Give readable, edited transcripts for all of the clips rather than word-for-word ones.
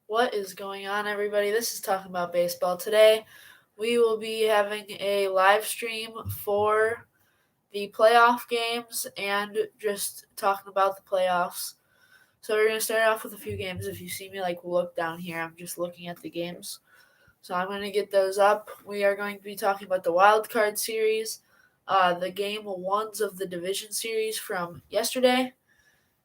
What is going on, everybody? This is Talking About Baseball. Today, we will be having a live stream for the playoff games and just talking about the playoffs. So, we're going to start off with a few games. If you see me look down here, I'm just looking at the games. So, I'm going to get those up. We are going to be talking about the wild card series, the game ones of the division series from yesterday.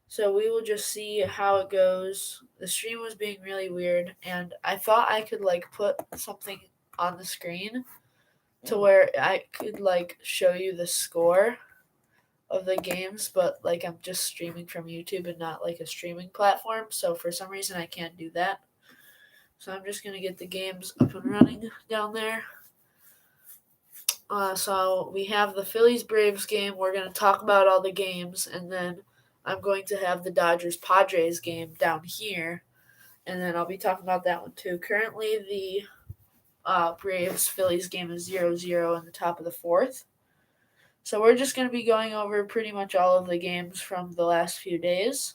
So we will just see how it goes. The stream was being really weird, and I thought I could put something on the screen to where I could show you the score of the games, but I'm just streaming from YouTube and not a streaming platform. So for some reason I can't do that. So I'm just gonna get the games up and running down there. So we have the Phillies Braves game. We're gonna talk about all the games, and then I'm going to have the Dodgers Padres game down here, and then I'll be talking about that one too. Currently, the Braves Phillies game is 0-0 in the top of the fourth. So we're just going to be going over pretty much all of the games from the last few days.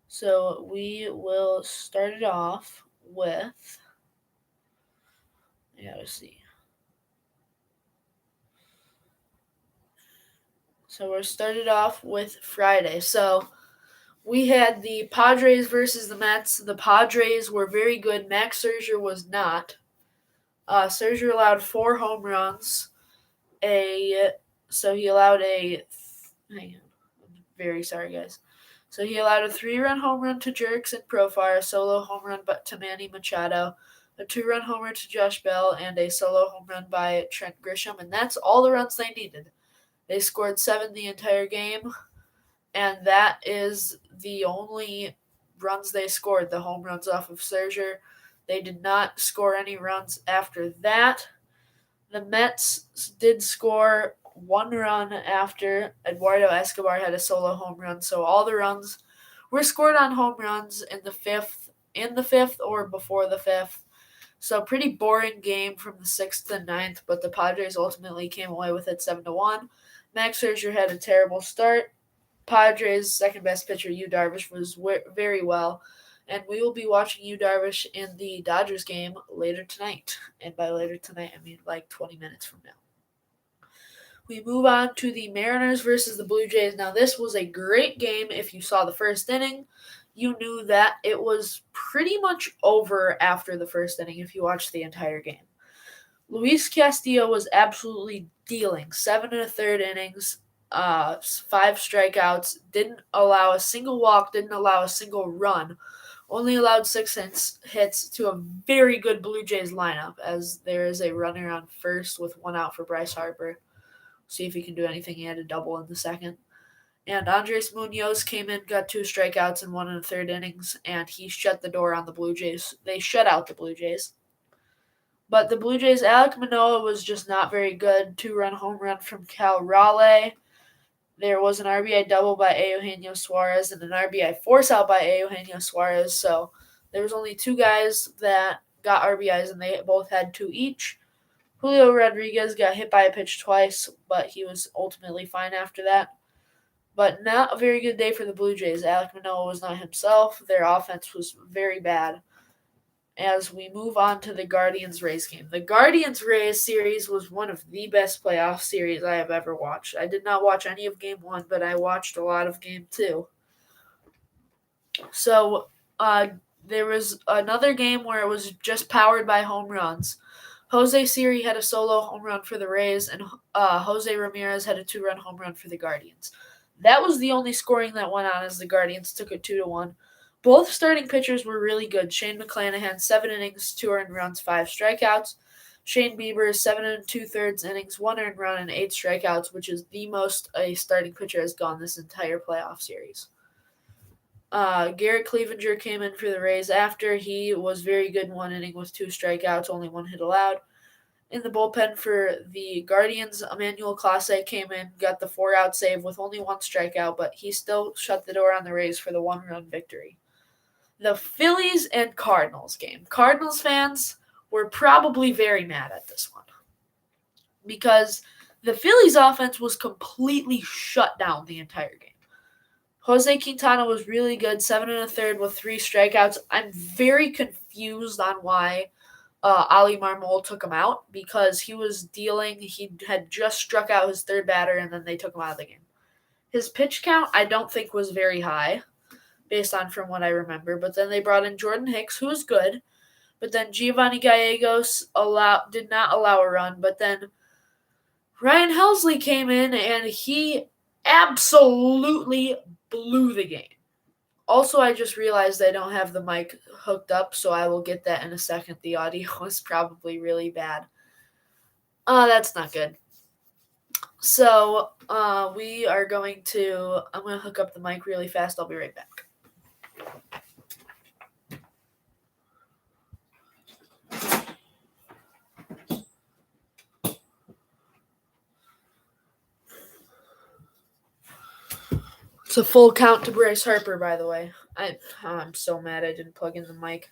So we will start it off with. I gotta see. So we're started off with Friday. So we had the Padres versus the Mets. The Padres were very good. Max Scherzer was not. Scherzer allowed 4 home runs. So he allowed a. Hang on, I'm very sorry, guys. So he allowed a 3-run home run to Jurickson Profar, a solo home run to Manny Machado, a 2-run homer to Josh Bell, and a solo home run by Trent Grisham, and that's all the runs they needed. They scored 7 the entire game, and that is the only runs they scored, the home runs off of Scherzer. They did not score any runs after that. The Mets did score 1 run after Eduardo Escobar had a solo home run, so all the runs were scored on home runs in the fifth or before the fifth. So pretty boring game from the 6th to 9th, but the Padres ultimately came away with it 7-1. Max Scherzer had a terrible start. Padres' second best pitcher, Yu Darvish, was very well. And we will be watching Yu Darvish in the Dodgers game later tonight. And by later tonight, I mean 20 minutes from now. We move on to the Mariners versus the Blue Jays. Now, this was a great game. If you saw the first inning, you knew that it was pretty much over after the first inning if you watched the entire game. Luis Castillo was absolutely dealing. 7 1/3 innings, 5 strikeouts, didn't allow a single walk, didn't allow a single run, only allowed 6 hits to a very good Blue Jays lineup, as there is a runner on first with 1 out for Bryce Harper. See if he can do anything. He had a double in the second. And Andres Munoz came in, got 2 strikeouts in 1 1/3 innings, and he shut the door on the Blue Jays. They shut out the Blue Jays. But the Blue Jays' Alek Manoah was just not very good. 2-run home run from Cal Raleigh. There was an RBI double by Eugenio Suarez and an RBI force out by Eugenio Suarez. So there was only 2 guys that got RBIs, and they both had 2 each. Julio Rodriguez got hit by a pitch twice, but he was ultimately fine after that. But not a very good day for the Blue Jays. Alek Manoah was not himself. Their offense was very bad. As we move on to the Guardians-Rays game. The Guardians-Rays series was one of the best playoff series I have ever watched. I did not watch any of Game 1, but I watched a lot of Game 2. So there was another game where it was just powered by home runs. Jose Siri had a solo home run for the Rays, and Jose Ramirez had a 2-run home run for the Guardians. That was the only scoring that went on as the Guardians took it 2-1. Both starting pitchers were really good. Shane McClanahan, 7 innings, 2 earned runs, 5 strikeouts. Shane Bieber, 7 2/3 innings, 1 earned run, and 8 strikeouts, which is the most a starting pitcher has gone this entire playoff series. Garrett Cleavinger came in for the Rays after. He was very good in 1 inning with 2 strikeouts, only 1 hit allowed. In the bullpen for the Guardians, Emmanuel Clase came in, got the 4-out save with only 1 strikeout, but he still shut the door on the Rays for the 1-run victory. The Phillies and Cardinals game. Cardinals fans were probably very mad at this one because the Phillies offense was completely shut down the entire game. Jose Quintana was really good, 7 1/3 with 3 strikeouts. I'm very confused on why Ali Marmol took him out, because he was dealing. He had just struck out his third batter, and then they took him out of the game. His pitch count, I don't think, was very high, based on from what I remember. But then they brought in Jordan Hicks, who was good. But then Giovanni Gallegos did not allow a run. But then Ryan Helsley came in, and he absolutely blew the game. Also, I just realized I don't have the mic hooked up, so I will get that in a second. The audio is probably really bad. That's not good. So, we are going to... I'm going to hook up the mic really fast. I'll be right back. It's a full count to Bryce Harper, by the way. I'm so mad I didn't plug in the mic.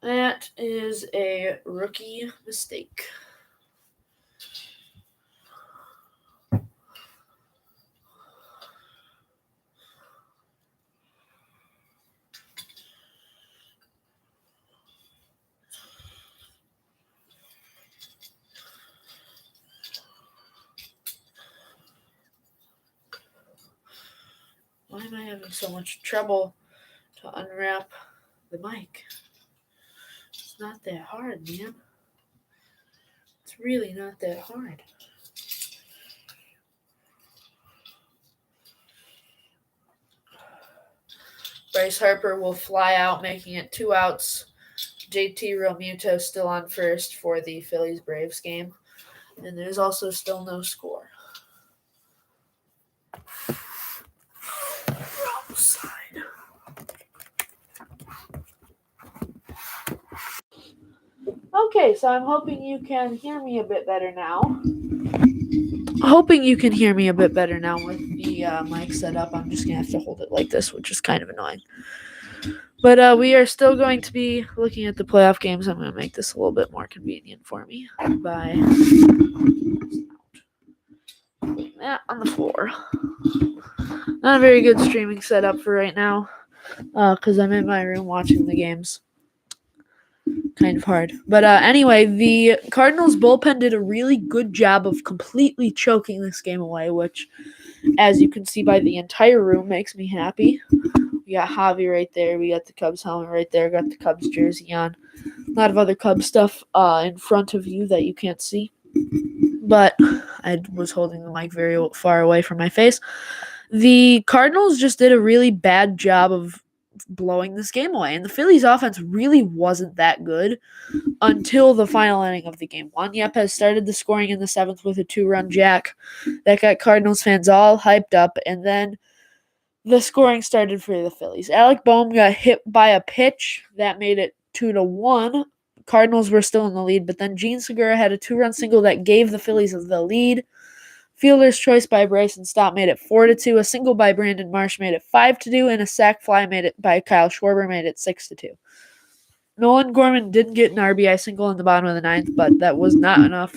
That is a rookie mistake. Why am I having so much trouble to unwrap the mic? It's not that hard, man. It's really not that hard. Bryce Harper will fly out, making it 2 outs. JT Realmuto still on first for the Phillies-Braves game. And there's also still no score. Wrong side. Okay, so I'm hoping you can hear me a bit better now. With the mic set up. I'm just going to have to hold it like this, which is kind of annoying. But we are still going to be looking at the playoff games. I'm going to make this a little bit more convenient for me by putting that on the floor. Not a very good streaming setup for right now, because I'm in my room watching the games. Kind of hard. But anyway, the Cardinals bullpen did a really good job of completely choking this game away, which, as you can see by the entire room, makes me happy. We got Javi right there. We got the Cubs helmet right there. Got the Cubs jersey on. A lot of other Cubs stuff in front of you that you can't see. But I was holding the mic very far away from my face. The Cardinals just did a really bad job of blowing this game away. And the Phillies offense really wasn't that good until the final inning of the game. Juan Yepes started the scoring in the 7th with a 2-run jack. That got Cardinals fans all hyped up. And then the scoring started for the Phillies. Alec Boehm got hit by a pitch that made it 2-1. Cardinals were still in the lead, but then Gene Segura had a 2-run single that gave the Phillies the lead. Fielder's choice by Bryson Stott made it 4-2. A single by Brandon Marsh made it 5-2, and a sac fly made it by Kyle Schwarber made it 6-2. Nolan Gorman didn't get an RBI single in the bottom of the 9th, but that was not enough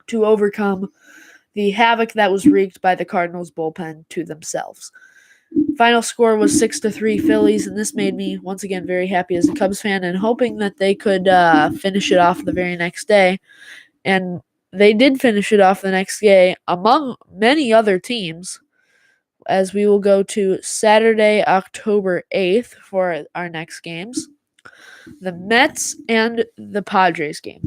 to overcome the havoc that was wreaked by the Cardinals bullpen to themselves. Final score was 6-3 Phillies, and this made me once again very happy as a Cubs fan and hoping that they could finish it off the very next day. And they did finish it off the next day, among many other teams, as we will go to Saturday, October 8th for our next games. The Mets and the Padres game.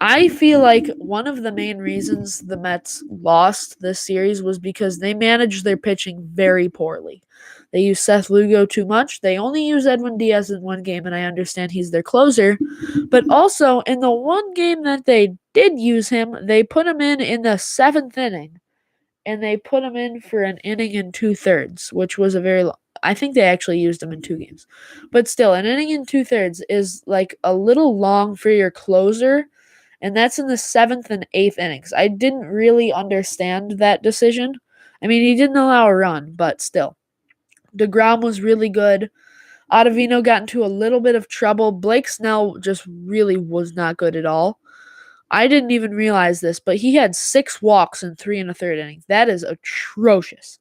I feel like one of the main reasons the Mets lost this series was because they managed their pitching very poorly. They used Seth Lugo too much. They only use Edwin Diaz in one game, and I understand he's their closer. But also, in the one game that they did use him, they put him in the 7th inning. And they put him in for an inning and 2/3, which was a very long. I think they actually used him in 2 games. But still, an inning and 2/3 is like a little long for your closer. And that's in the 7th and 8th innings. I didn't really understand that decision. I mean, he didn't allow a run, but still. DeGrom was really good. Ottavino got into a little bit of trouble. Blake Snell just really was not good at all. I didn't even realize this, but he had 6 walks in 3 1/3 innings. That is atrocious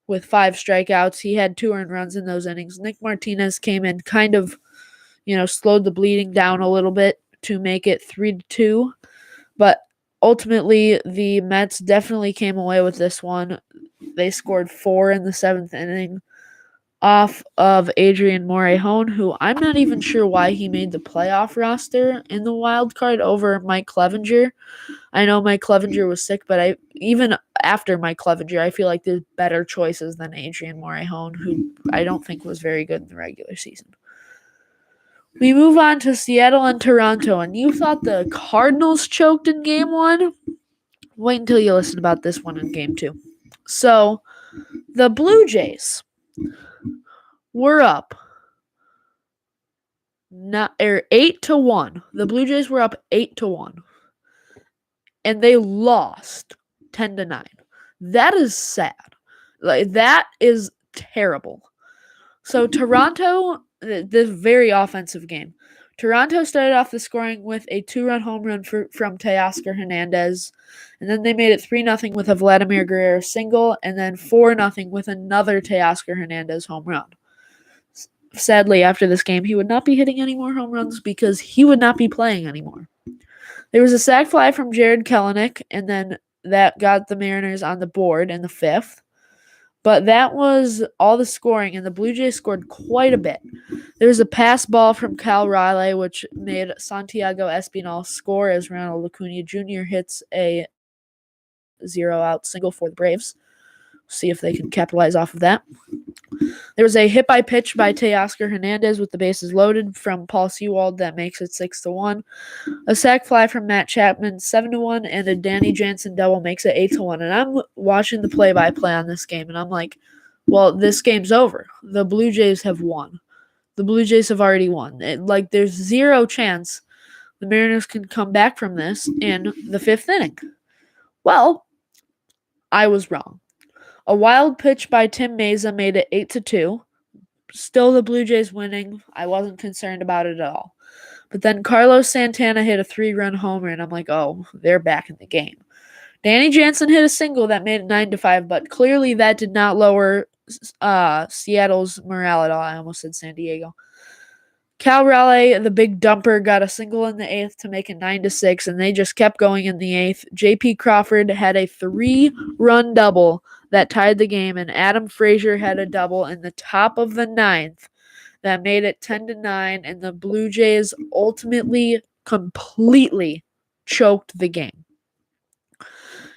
with 5 strikeouts. He had 2 earned runs in those innings. Nick Martinez came in, kind of, slowed the bleeding down a little bit to make it 3-2. But ultimately, the Mets definitely came away with this one. They scored 4 in the 7th inning off of Adrian Morejon, who I'm not even sure why he made the playoff roster in the wild card over Mike Clevenger. I know Mike Clevenger was sick, but even after Mike Clevenger, I feel like there's better choices than Adrian Morejon, who I don't think was very good in the regular season. We move on to Seattle and Toronto, and you thought the Cardinals choked in Game 1? Wait until you listen about this one in Game 2. So, the Blue Jays were up 8-1. The Blue Jays were up 8-1. And they lost 10-9. That is sad. That is terrible. So Toronto, this very offensive game. Toronto started off the scoring with a 2-run home run from Teoscar Hernandez, and then they made it 3-0 with a Vladimir Guerrero single, and then 4-0 with another Teoscar Hernandez home run. Sadly, after this game, he would not be hitting any more home runs because he would not be playing anymore. There was a sac fly from Jared Kelenic, and then that got the Mariners on the board in the 5th. But that was all the scoring, and the Blue Jays scored quite a bit. There was a pass ball from Cal Raleigh, which made Santiago Espinal score as Ronald Acuna Jr. hits a 0-out single for the Braves. See if they can capitalize off of that. There was a hit by pitch by Teoscar Hernandez with the bases loaded from Paul Sewald that makes it 6-1. A sac fly from Matt Chapman, 7-1, and a Danny Jansen double makes it 8-1. And I'm watching the play-by-play on this game, and I'm like, well, this game's over. The Blue Jays have won. The Blue Jays have already won. There's zero chance the Mariners can come back from this in the 5th inning. Well, I was wrong. A wild pitch by Tim Meza made it 8-2. Still the Blue Jays winning. I wasn't concerned about it at all. But then Carlos Santana hit a 3-run homer, and I'm like, oh, they're back in the game. Danny Jansen hit a single that made it 9-5, but clearly that did not lower Seattle's morale at all. I almost said San Diego. Cal Raleigh, the big dumper, got a single in the 8th to make it 9-6, and they just kept going in the 8th. J.P. Crawford had a 3-run double that tied the game, and Adam Frazier had a double in the top of the 9th that made it 10-9, and the Blue Jays ultimately completely choked the game.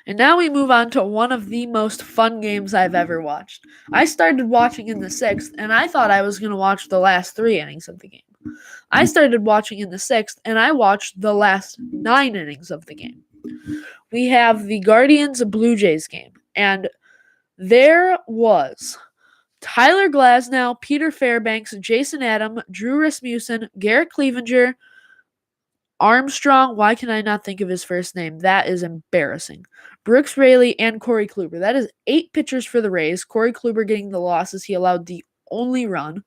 And now we move on to one of the most fun games I've ever watched. I started watching in the 6th, and I thought I was going to watch the last 3 innings of the game. I started watching in the 6th, and I watched the last 9 innings of the game. We have the Guardians-Blue Jays game, and there was Tyler Glasnow, Peter Fairbanks, Jason Adam, Drew Rasmussen, Garrett Clevenger, Armstrong, why can I not think of his first name? That is embarrassing. Brooks Raley and Corey Kluber. That is 8 pitchers for the Rays. Corey Kluber getting the losses. He allowed the only run.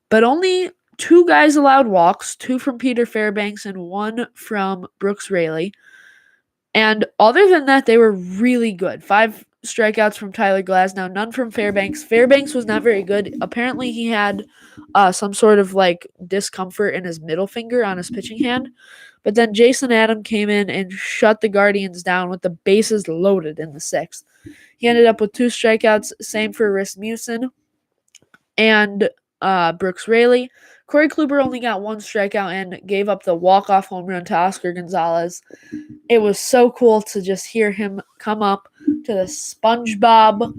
But only 2 guys allowed walks, 2 from Peter Fairbanks and 1 from Brooks Raley. And other than that, they were really good. 5 strikeouts from Tyler Glasnow, none from Fairbanks. Fairbanks was not very good. Apparently, he had some sort of discomfort in his middle finger on his pitching hand. But then Jason Adam came in and shut the Guardians down with the bases loaded in the 6th. He ended up with 2 strikeouts, same for Rasmussen and Brooks Raley. Corey Kluber only got 1 strikeout and gave up the walk-off home run to Oscar Gonzalez. It was so cool to just hear him come up to the SpongeBob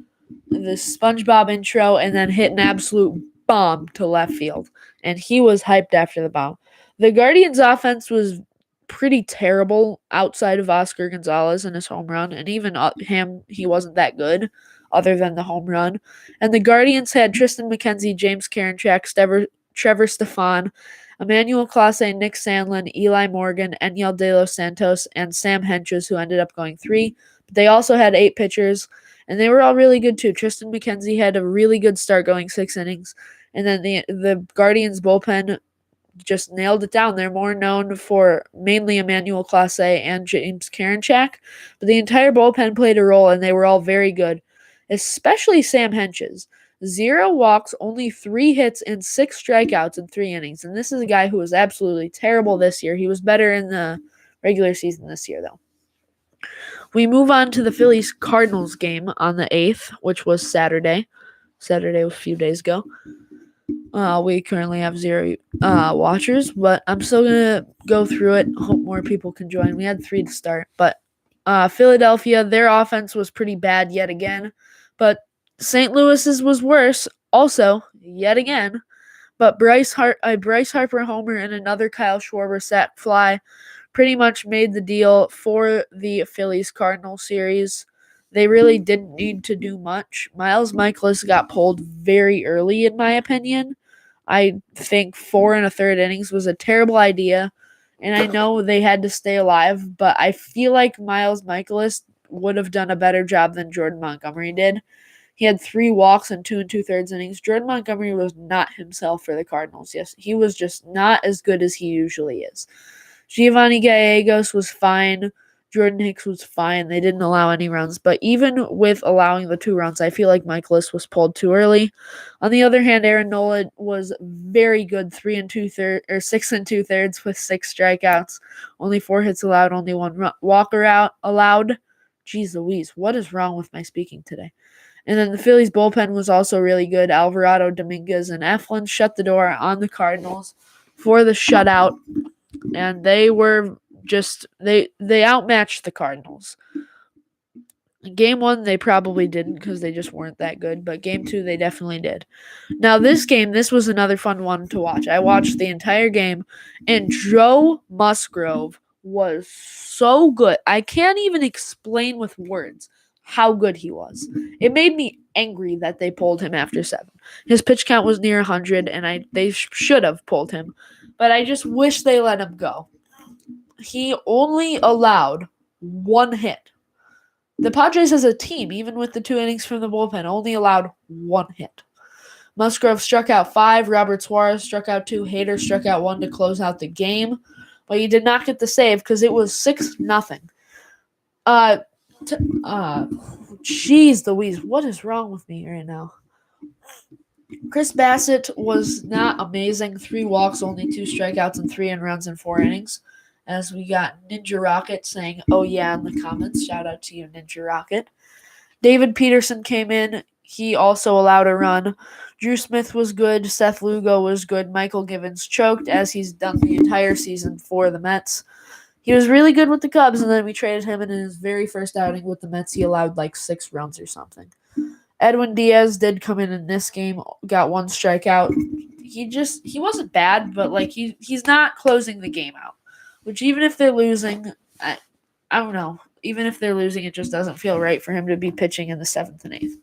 intro and then hit an absolute bomb to left field. And he was hyped after the bomb. The Guardians' offense was pretty terrible outside of Oscar Gonzalez and his home run, and even him, he wasn't that good other than the home run. And the Guardians had Tristan McKenzie, James Karinchak, Trevor Stefan, Emmanuel Clase, Nick Sandlin, Eli Morgan, Enyel De Los Santos, and Sam Henches, who ended up going 3. But they also had 8 pitchers, and they were all really good too. Tristan McKenzie had a really good start going 6 innings, and then the Guardians bullpen just nailed it down. They're more known for mainly Emmanuel Clase and James Karinchak, but the entire bullpen played a role, and they were all very good. especially Sam Hench's. 0 walks, only 3 hits, and 6 strikeouts in 3 innings. And this is a guy who was absolutely terrible this year. He was better in the regular season this year, though. We move on to the Phillies Cardinals game on the 8th, which was Saturday. Saturday was a few days ago. We currently have 0 watchers, but I'm still going to go through it. Hope more people can join. We had 3 to start, but Philadelphia, their offense was pretty bad yet again, but St. Louis's was worse also yet again. But Bryce Harper homer and another Kyle Schwarber sac fly pretty much made the deal for the Phillies Cardinal series. They really didn't need to do much. Miles Michaelis got pulled very early, in my opinion. I think 4 1/3 innings was a terrible idea, and I know they had to stay alive, but I feel like Miles Michaelis would have done a better job than Jordan Montgomery did. He had 3 walks in 2 2/3 innings. Jordan Montgomery was not himself for the Cardinals. Yes, he was just not as good as he usually is. Giovanni Gallegos was fine. Jordan Hicks was fine. They didn't allow any runs. But even with allowing the 2 runs, I feel like Michaelis was pulled too early. On the other hand, Aaron Nola was very good, 6 2/3 with 6 strikeouts. Only 4 hits allowed, only 1 walker out allowed. Jeez Louise, what is wrong with my speaking today? And then the Phillies bullpen was also really good. Alvarado, Dominguez, and Eflin shut the door on the Cardinals for the shutout. And they were just they outmatched the Cardinals. In game 1, they probably didn't because they just weren't that good, but game 2, they definitely did. Now, this was another fun one to watch. I watched the entire game, and Joe Musgrove was so good. I can't even explain with words how good he was. It made me angry that they pulled him after 7. His pitch count was near 100, and they should have pulled him, but I just wish they let him go. He only allowed 1 hit. The Padres as a team, even with the 2 innings from the bullpen, only allowed 1 hit. Musgrove struck out 5. Robert Suarez struck out 2. Hader struck out 1 to close out the game. But he did not get the save because it was 6-0. Jeez Louise, what is wrong with me right now? Chris Bassett was not amazing. 3 walks, only 2 strikeouts, and 3 runs in 4 innings. As we got Ninja Rocket saying, "Oh yeah," in the comments. Shout out to you, Ninja Rocket. David Peterson came in. He also allowed a run. Drew Smith was good. Seth Lugo was good. Michael Givens choked, as he's done the entire season for the Mets. He was really good with the Cubs, and then we traded him, and in his very first outing with the Mets, he allowed like 6 runs or something. Edwin Diaz did come in this game, got 1 strikeout. He wasn't bad, but like he's not closing the game out. Which even if they're losing, I don't know. Even if they're losing, it just doesn't feel right for him to be pitching in the 7th and 8th.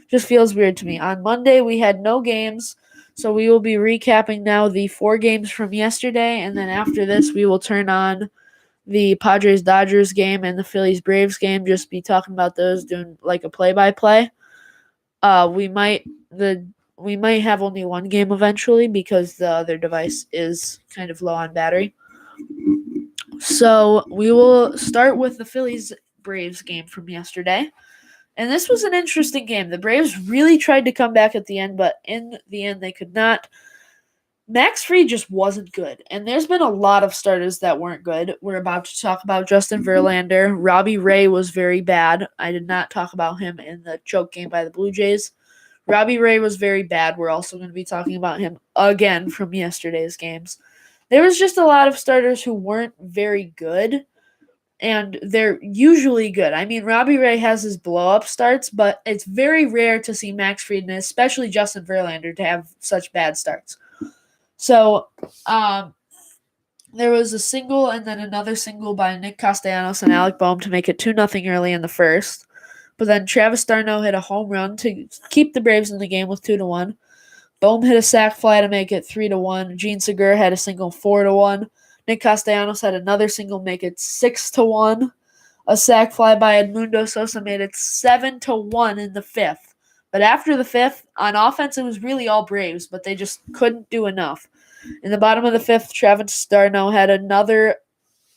Just feels weird to me. On Monday, we had no games, so we will be recapping now the 4 games from yesterday, and then after this, we will turn on the Padres-Dodgers game and the Phillies-Braves game, just be talking about those, doing like a play-by-play. We might have only 1 game eventually because the other device is kind of low on battery. So we will start with the Phillies-Braves game from yesterday. And this was an interesting game. The Braves really tried to come back at the end, but in the end they could not. Max Fried just wasn't good. And there's been a lot of starters that weren't good. We're about to talk about Justin Verlander. Robbie Ray was very bad. I did not talk about him in the choke game by the Blue Jays. Robbie Ray was very bad. We're also going to be talking about him again from yesterday's games. There was just a lot of starters who weren't very good, and they're usually good. I mean, Robbie Ray has his blow-up starts, but it's very rare to see Max Fried, and especially Justin Verlander, to have such bad starts. So, there was a single and then another single by Nick Castellanos and Alec Boehm to make it 2-0 early in the first. But then Travis d'Arnaud hit a home run to keep the Braves in the game with 2-1. Boehm hit a sac fly to make it 3-1. Gene Segura had a single 4-1. Nick Castellanos had another single make it 6-1. A sac fly by Edmundo Sosa made it 7-1 in the 5th. But after the 5th, on offense, it was really all Braves, but they just couldn't do enough. In the bottom of the 5th, Travis d'Arnaud had another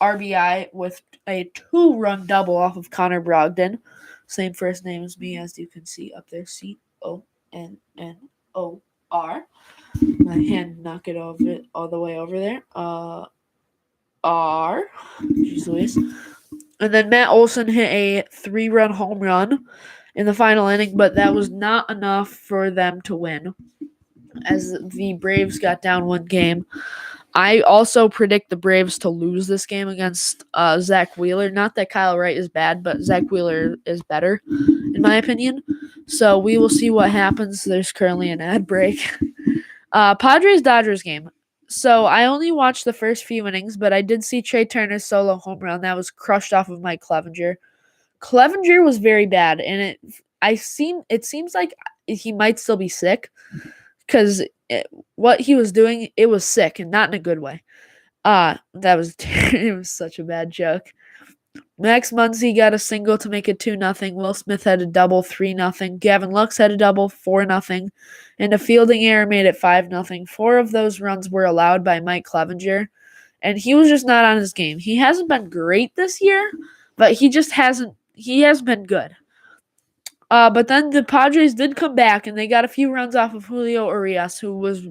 RBI with a 2-run double off of Connor Brogdon Same first name as me, as you can see up there. Connor. My hand knock it over all the way over there. R. Jeez Louise. And then Matt Olson hit a 3-run home run in the final inning, but that was not enough for them to win, as the Braves got down 1 game. I also predict the Braves to lose this game against Zach Wheeler. Not that Kyle Wright is bad, but Zach Wheeler is better, in my opinion. So we will see what happens. There's currently an ad break. Padres-Dodgers game. So I only watched the first few innings, but I did see Trey Turner's solo home run. That was crushed off of Mike Clevenger. Clevenger was very bad, and it seems like he might still be sick, because what he was doing, it was sick, and not in a good way. It was such a bad joke. Max Muncy got a single to make it 2-0. Will Smith had a double, 3-0. Gavin Lux had a double, 4-0. And a fielding error made it 5-0. 4 of those runs were allowed by Mike Clevenger, and he was just not on his game. He hasn't been great this year, but he has been good. But then the Padres did come back, and they got a few runs off of Julio Urias, who was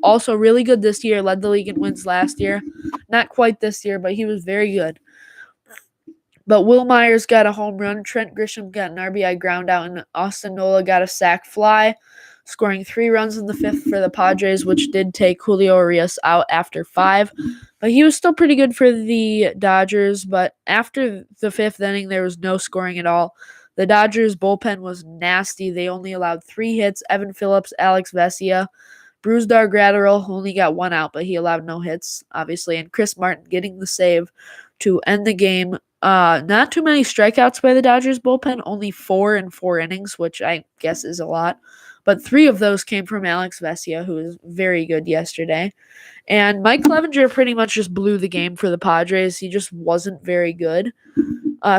also really good this year, led the league in wins last year. Not quite this year, but he was very good. But Will Myers got a home run, Trent Grisham got an RBI ground out, and Austin Nola got a sac fly, scoring 3 runs in the 5th for the Padres, which did take Julio Urias out after 5. But he was still pretty good for the Dodgers. But after the 5th inning, there was no scoring at all. The Dodgers' bullpen was nasty. They only allowed 3 hits. Evan Phillips, Alex Vesia. Brusdar Graterol only got 1 out, but he allowed no hits, obviously. And Chris Martin getting the save to end the game. Not too many strikeouts by the Dodgers bullpen, only 4 in 4 innings, which I guess is a lot. But 3 of those came from Alex Vesia, who was very good yesterday. And Mike Clevenger pretty much just blew the game for the Padres. He just wasn't very good.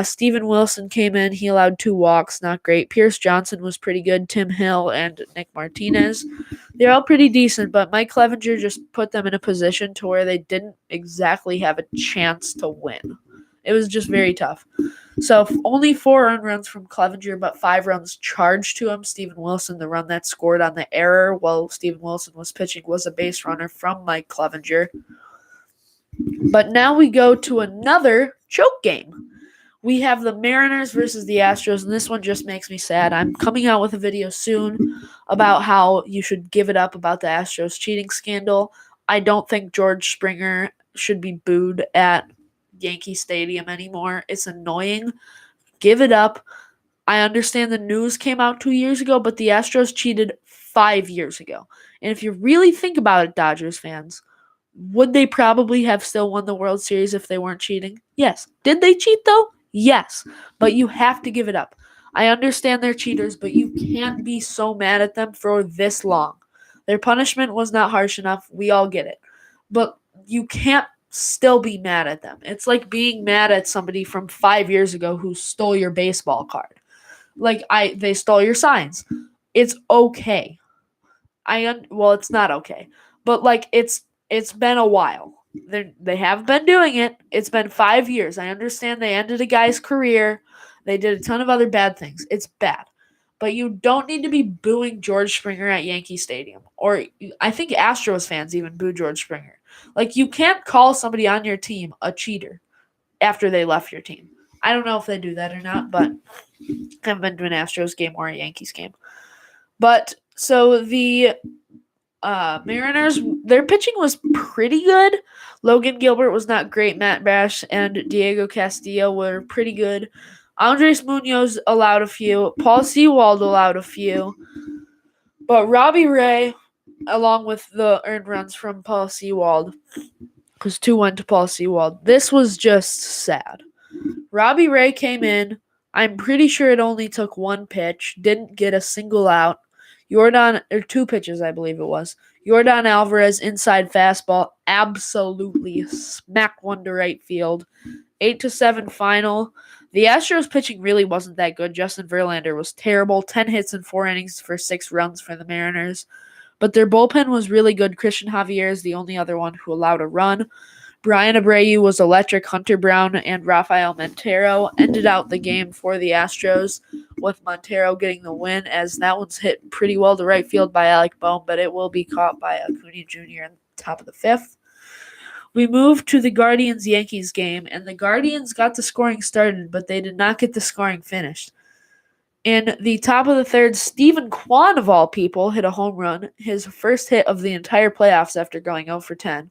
Steven Wilson came in. He allowed 2 walks, not great. Pierce Johnson was pretty good. Tim Hill and Nick Martinez. They're all pretty decent, but Mike Clevenger just put them in a position to where they didn't exactly have a chance to win. It was just very tough. So only 4 earned runs from Clevenger, but 5 runs charged to him. Steven Wilson, the run that scored on the error while Steven Wilson was pitching, was a base runner from Mike Clevenger. But now we go to another choke game. We have the Mariners versus the Astros, and this one just makes me sad. I'm coming out with a video soon about how you should give it up about the Astros cheating scandal. I don't think George Springer should be booed at Yankee Stadium anymore. It's annoying. Give it up. I understand the news came out 2 years ago, but the Astros cheated 5 years ago. And if you really think about it, Dodgers fans, would they probably have still won the World Series if they weren't cheating? Yes. Did they cheat though? Yes. But you have to give it up. I understand they're cheaters, but you can't be so mad at them for this long. Their punishment was not harsh enough. We all get it. But you can't still be mad at them. It's like being mad at somebody from 5 years ago who stole your baseball card. They stole your signs. It's okay. It's not okay. But it's been a while. They have been doing it. It's been 5 years. I understand they ended a guy's career. They did a ton of other bad things. It's bad. But you don't need to be booing George Springer at Yankee Stadium. Or I think Astros fans even boo George Springer. You can't call somebody on your team a cheater after they left your team. I don't know if they do that or not, but I haven't been to an Astros game or a Yankees game. But so the Mariners, their pitching was pretty good. Logan Gilbert was not great. Matt Bash and Diego Castillo were pretty good. Andres Munoz allowed a few. Paul Sewald allowed a few. But Robbie Ray, along with the earned runs from Paul Sewald, because 2 went to Paul Sewald. This was just sad. Robbie Ray came in. I'm pretty sure it only took 1 pitch. Didn't get a single out. 2 pitches, I believe it was. Yordan Alvarez, inside fastball, absolutely smack one to right field. 8-7 final. The Astros pitching really wasn't that good. Justin Verlander was terrible. 10 hits in 4 innings for 6 runs for the Mariners. But their bullpen was really good. Christian Javier is the only other one who allowed a run. Brian Abreu was electric. Hunter Brown and Rafael Montero ended out the game for the Astros, with Montero getting the win, as that one's hit pretty well to right field by Alec Bohm, but it will be caught by Acuna Jr. in the top of the fifth. We moved to the Guardians-Yankees game, and the Guardians got the scoring started, but they did not get the scoring finished. In the top of the third, Stephen Kwan, of all people, hit a home run, his first hit of the entire playoffs after going 0 for 10.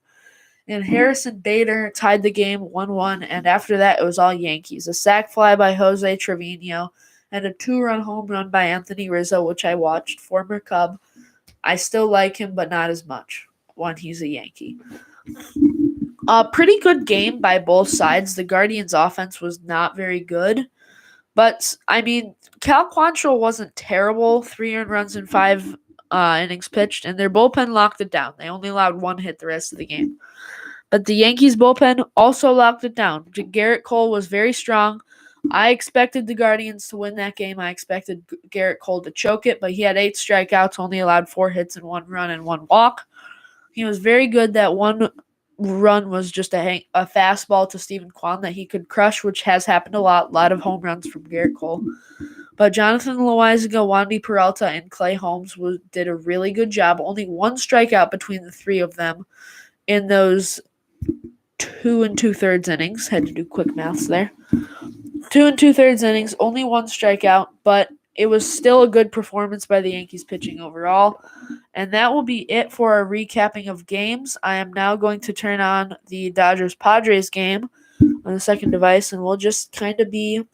And Harrison Bader tied the game 1-1, and after that it was all Yankees. A sac fly by Jose Trevino, and a 2-run home run by Anthony Rizzo, which I watched, former Cub. I still like him, but not as much when he's a Yankee. A pretty good game by both sides. The Guardians' offense was not very good. But, I mean, Cal Quantrill wasn't terrible. 3 earned runs in 5 innings pitched, and their bullpen locked it down. They only allowed 1 hit the rest of the game. But the Yankees' bullpen also locked it down. Garrett Cole was very strong. I expected the Guardians to win that game. I expected Garrett Cole to choke it, but he had 8 strikeouts, only allowed 4 hits and 1 run and 1 walk. He was very good. That 1 run was just a fastball to Stephen Kwan that he could crush, which has happened a lot of home runs from Garrett Cole. But Jonathan Loaisiga, Wandy Peralta, and Clay Holmes did a really good job. Only 1 strikeout between the 3 of them in those 2 2/3 innings. Had to do quick maths there. 2 2/3 innings, only 1 strikeout, but it was still a good performance by the Yankees pitching overall. And that will be it for our recapping of games. I am now going to turn on the Dodgers-Padres game on the second device, and we'll just kind of be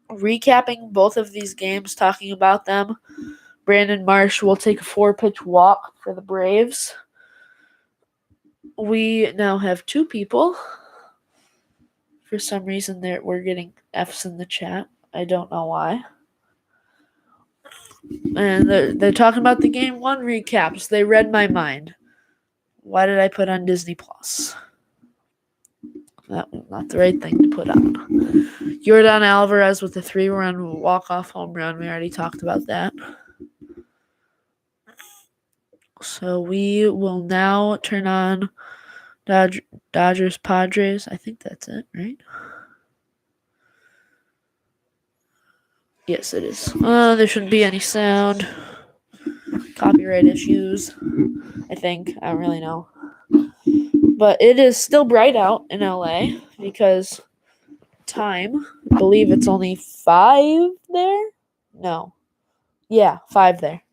recapping both of these games, talking about them. Brandon Marsh will take a 4-pitch walk for the Braves. We now have 2 people. For some reason, we're getting Fs in the chat. I don't know why. And they're talking about the Game 1 recaps. They read my mind. Why did I put on Disney Plus? That was not the right thing to put on. Yordan Alvarez with a 3-run walk-off home run. We already talked about that. So we will now turn on Dodgers-Padres. I think that's it, right? Yes, it is. There shouldn't be any sound. Copyright issues, I think. I don't really know. But it is still bright out in LA because time, I believe it's only 5 there? No. Yeah, 5 there.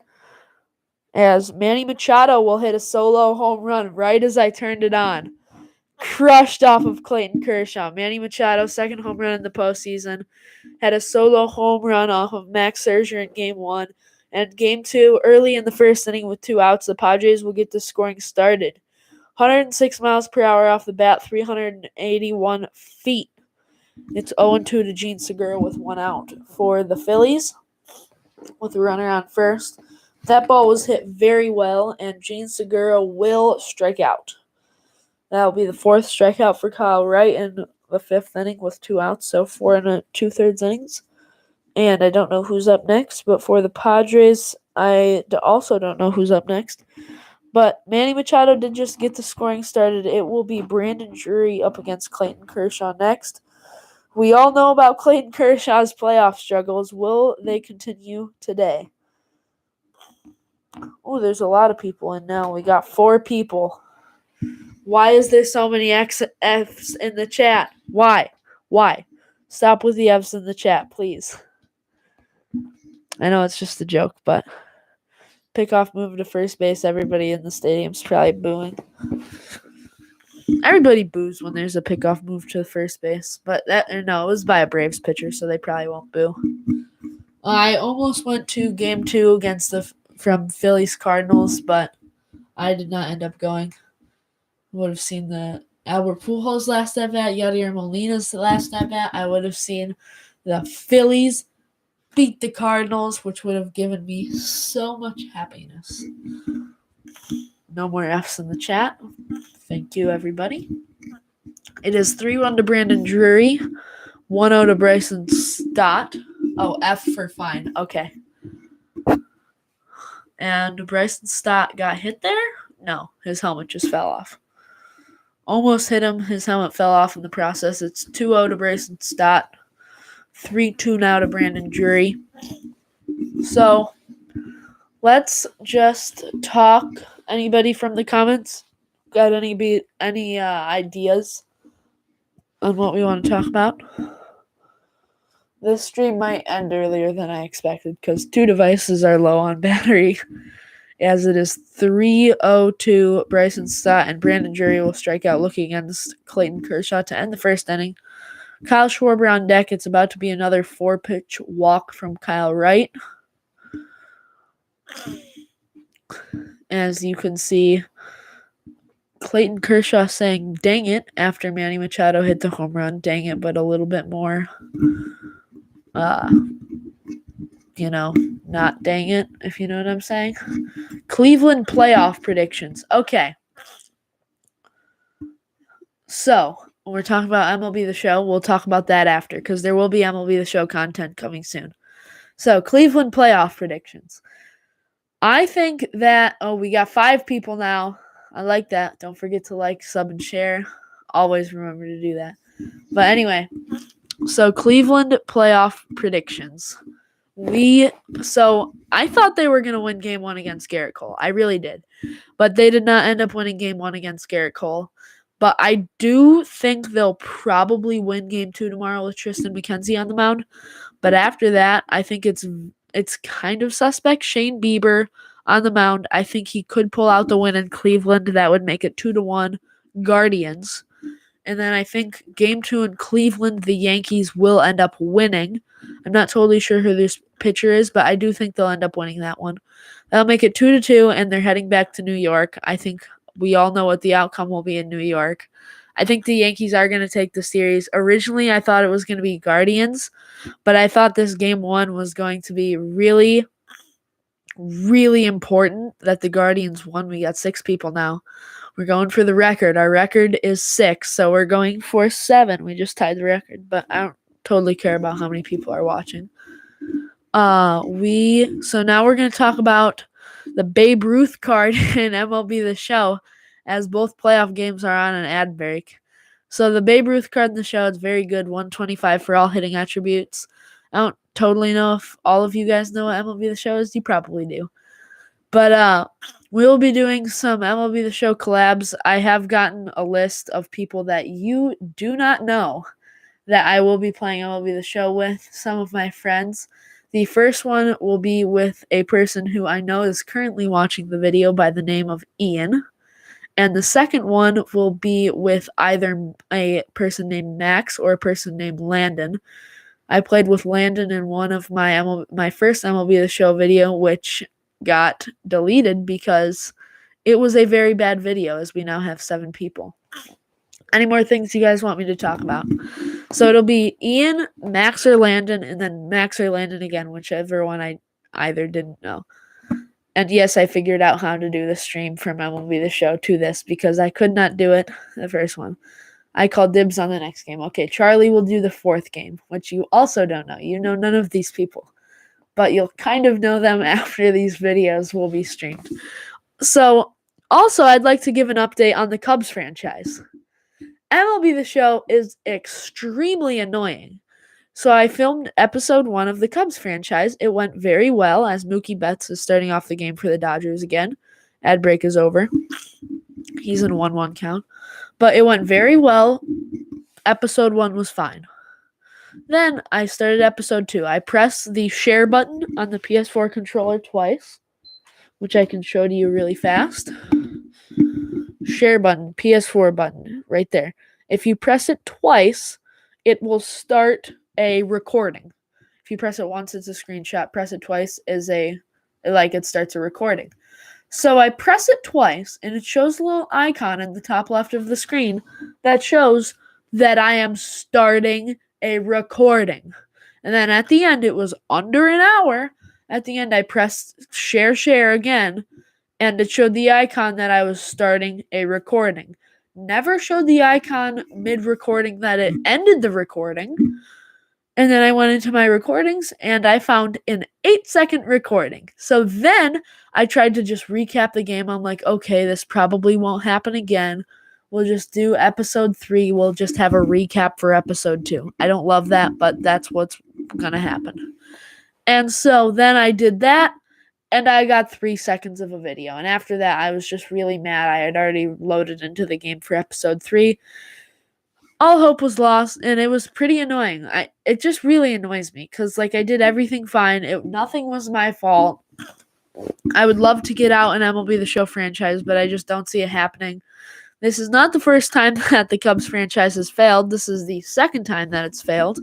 As Manny Machado will hit a solo home run right as I turned it on. Crushed off of Clayton Kershaw. Manny Machado, second home run in the postseason. Had a solo home run off of Max Scherzer in Game 1. And Game 2, early in the first inning with 2 outs, the Padres will get the scoring started. 106 miles per hour off the bat, 381 feet. It's 0-2 to Gene Segura with 1 out. For the Phillies, with a runner on first, that ball was hit very well, and Gene Segura will strike out. That'll be the 4th strikeout for Kyle Wright in the 5th inning with 2 outs, so 4 2/3 innings. And I don't know who's up next, but for the Padres, I also don't know who's up next. But Manny Machado did just get the scoring started. It will be Brandon Drury up against Clayton Kershaw next. We all know about Clayton Kershaw's playoff struggles. Will they continue today? Oh, there's a lot of people in now. We got 4 people. Why is there so many Fs in the chat? Why? Stop with the Fs in the chat, please. I know it's just a joke, but pickoff move to first base. Everybody in the stadium's probably booing. Everybody boos when there's a pickoff move to first base, but it was by a Braves pitcher, so they probably won't boo. I almost went to Game 2 from Phillies Cardinals, but I did not end up going. Would have seen the Albert Pujols last at bat, Yadier Molina's last at bat. I would have seen the Phillies beat the Cardinals, which would have given me so much happiness. No more Fs in the chat. Thank you, everybody. It is 3-1 to Brandon Drury, 1-0 to Bryson Stott. Oh, F for fine. Okay. And Bryson Stott got hit there? No, his helmet just fell off. Almost hit him. His helmet fell off in the process. It's 2-0 to Bryson Stott. 3-2 now to Brandon Drury. So, let's just talk. Anybody from the comments got any ideas on what we want to talk about? This stream might end earlier than I expected because 2 devices are low on battery. As it is 3-0 Bryson Stott, and Brandon Drury will strike out looking against Clayton Kershaw to end the first inning. Kyle Schwarber on deck. It's about to be another 4-pitch walk from Kyle Wright. As you can see, Clayton Kershaw saying dang it after Manny Machado hit the home run. Dang it, but a little bit more, not dang it, if you know what I'm saying. Cleveland playoff predictions. Okay. So, when we're talking about MLB The Show, we'll talk about that after because there will be MLB The Show content coming soon. So, Cleveland playoff predictions. I think that, we got 5 people now. I like that. Don't forget to like, sub, and share. Always remember to do that. But anyway, so Cleveland playoff predictions. So I thought they were going to win game 1 against Garrett Cole. I really did. But they did not end up winning game 1 against Garrett Cole. But I do think they'll probably win game 2 tomorrow with Tristan McKenzie on the mound. But after that, I think it's kind of suspect. Shane Bieber on the mound. I think he could pull out the win in Cleveland. That would make it 2-1 Guardians. And then I think game 2 in Cleveland, the Yankees will end up winning. I'm not totally sure who this pitcher is, but I do think they'll end up winning that one. That'll make it 2-2, and they're heading back to New York. I think we all know what the outcome will be in New York. I think the Yankees are going to take the series. Originally, I thought it was going to be Guardians, but I thought this game 1 was going to be really, really important that the Guardians won. We got 6 people now. We're going for the record. Our record is 6, so we're going for 7. We just tied the record, but I don't totally care about how many people are watching. So now we're going to talk about the Babe Ruth card in MLB The Show, as both playoff games are on an ad break. So the Babe Ruth card in the show is very good, 125 for all hitting attributes. I don't totally know if all of you guys know what MLB The Show is. You probably do. But we'll be doing some MLB The Show collabs. I have gotten a list of people that you do not know that I will be playing MLB The Show with, some of my friends. The first one will be with a person who I know is currently watching the video by the name of Ian. And the second one will be with either a person named Max or a person named Landon. I played with Landon in one of my first MLB The Show video, which got deleted because it was a very bad video, as we now have 7 people. Any more things you guys want me to talk about? So it'll be Ian, Max, or Landon, and then Max or Landon again, whichever one I either didn't know. And yes, I figured out how to do the stream from MLB The Show to this because I could not do it the first one. I called dibs on the next game. Okay, Charlie will do the 4th game, which you also don't know. You know none of these people. But you'll kind of know them after these videos will be streamed. So, also, I'd like to give an update on the Cubs franchise. MLB The Show is extremely annoying. So I filmed episode 1 of the Cubs franchise. It went very well, as Mookie Betts is starting off the game for the Dodgers again. Ad break is over. He's in a 1-1 count. But it went very well. Episode 1 was fine. Then I started episode 2. I pressed the share button on the PS4 controller twice, which I can show to you really fast. Share button, PS4 button, right there. If you press it twice, it will start a recording. If you press it once, it's a screenshot. Press it twice it starts a recording. So I press it twice, and it shows a little icon in the top left of the screen that shows that I am starting a recording. And then at the end, it was under an hour. At the end, I pressed share again, and it showed the icon that I was starting a recording. Never showed the icon mid-recording that it ended the recording. And then I went into my recordings, and I found an 8-second recording. So then I tried to just recap the game. I'm like, okay, this probably won't happen again. we'll just do episode 3. We'll just have a recap for episode 2. I don't love that, but that's what's gonna happen. And so then I did that, and I got 3 seconds of a video. And after that, I was just really mad. I had already loaded into the game for episode 3. All hope was lost, and it was pretty annoying. It just really annoys me because, like, I did everything fine. Nothing was my fault. I would love to get out an MLB The Show franchise, but I just don't see it happening. This is not the first time that the Cubs franchise has failed. This is the second time that it's failed,